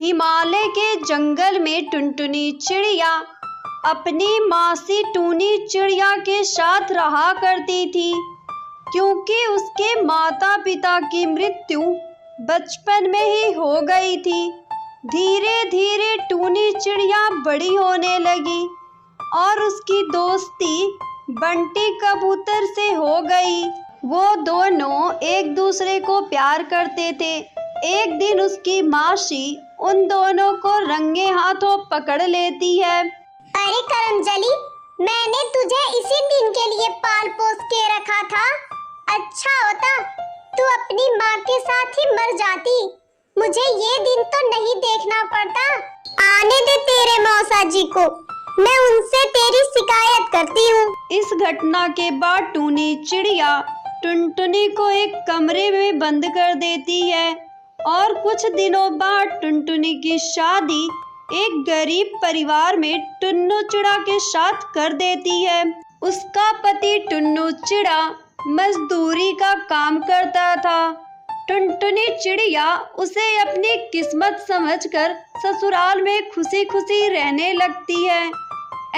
हिमालय के जंगल में टुनटुनी चिड़िया अपनी मासी टूनी चिड़िया के साथ रहा करती थी। क्योंकि उसके माता पिता की मृत्यु बचपन में ही हो गई थी। धीरे धीरे टूनी चिड़िया बड़ी होने लगी और उसकी दोस्ती बंटी कबूतर से हो गई। वो दोनों एक दूसरे को प्यार करते थे। एक दिन उसकी मासी उन दोनों को रंगे हाथों पकड़ लेती है। अरे करमजली, मैंने तुझे इसी दिन के लिए पाल पोस के रखा था। अच्छा होता तू अपनी माँ के साथ ही मर जाती। मुझे ये दिन तो नहीं देखना पड़ता। आने दे तेरे मौसा जी को, मैं उनसे तेरी शिकायत करती हूँ। इस घटना के बाद टूनी चिड़िया टुनटुनी को एक कमरे में बंद कर देती है और कुछ दिनों बाद टुनटुनी की शादी एक गरीब परिवार में टुन्नू चिड़ा के साथ कर देती है। उसका पति टुन्नू चिड़ा मजदूरी का काम करता था। टुनटुनी चिड़िया उसे अपनी किस्मत समझकर ससुराल में खुशी खुशी रहने लगती है।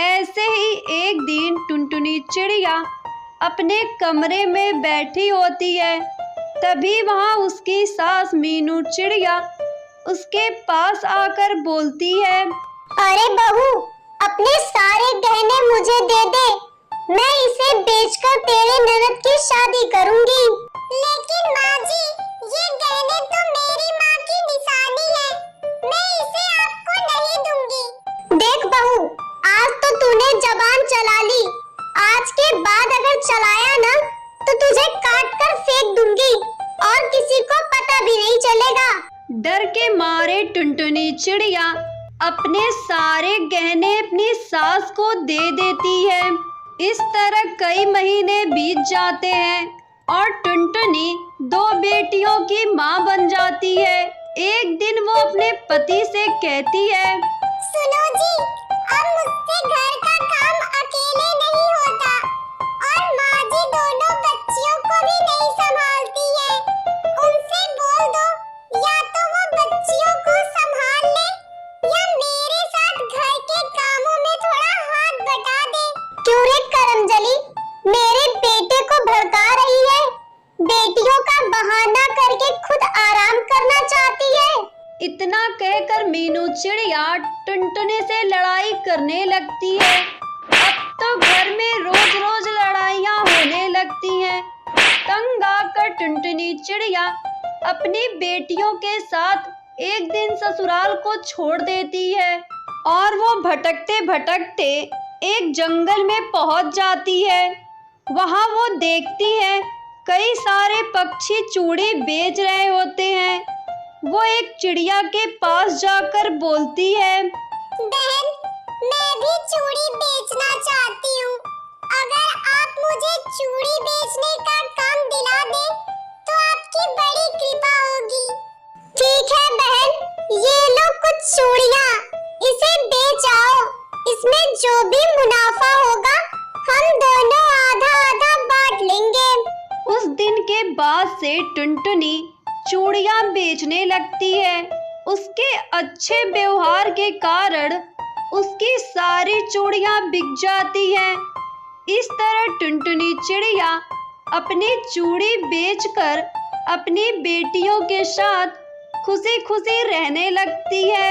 ऐसे ही एक दिन टुनटुनी चिड़िया अपने कमरे में बैठी होती है। तभी वहाँ उसकी सास मीनू चिड़िया उसके पास आकर बोलती है, अरे बहू, अपने सारे गहने मुझे दे दे। मैं इसे बेचकर तेरे ननद की शादी करूंगी। लेकिन माँ जी, ये गहने तो मेरी माँ की निशानी है। मैं इसे आपको नहीं दूंगी। देख बहू, आज तो तूने जबान चला ली। आज के बाद अगर चलाया ना तो तुझे काट कर फेंक दूंगी और किसी को पता भी नहीं चलेगा। डर के मारे टुनटुनी चिड़िया अपने सारे गहने अपनी सास को दे देती है। इस तरह कई महीने बीत जाते हैं और टुनटुनी दो बेटियों की माँ बन जाती है। एक दिन वो अपने पति से कहती है, सुनो जी, अब मुझसे घर का काम अकेले नहीं होता और माँ जी दोनों बच्चियों को भी नहीं संभालती है। उनसे बोल दो या तो वो बच्चियों को संभाल ले या मेरे साथ घर के कामों में थोड़ा हाथ बटा दे। क्यों रे करमजली, मेरे बेटे को भड़का रही है? बेटियों का बहाना करके खुद आराम करना चाहती है। इतना कहकर मीनू चिड़िया टुनटुनी से लड़ाई करने लगती है। अब तो घर में रोज रोज लड़ाइयाँ होने लगती हैं। तंग आकर टुनटुनी चिड़िया अपनी बेटियों के साथ एक दिन ससुराल को छोड़ देती है और वो भटकते भटकते एक जंगल में पहुंच जाती है। वहां वो देखती है कई सारे पक्षी चूड़ी बेच रहे होते हैं। वो एक चिड़िया के पास जाकर बोलती है, बहन, मैं भी चूड़ी बेचना चाहती हूँ। अगर आप मुझे चूड़ी बेचने का काम दिला दे तो आपकी बड़ी कृपा होगी। ठीक है बहन, ये लो कुछ चूड़ियाँ, इसे बेच आओ। इसमें जो भी मुनाफा होगा हम दोनों आधा आधा बांट लेंगे। उस दिन के बाद से टुनटुनी चूड़ियाँ बेचने लगती है। उसके अच्छे व्यवहार के कारण उसकी सारी चूड़ियाँ बिक जाती हैं। इस तरह टुनटुनी चिड़िया अपनी चूड़ी बेचकर अपनी बेटियों के साथ खुशी खुशी रहने लगती है।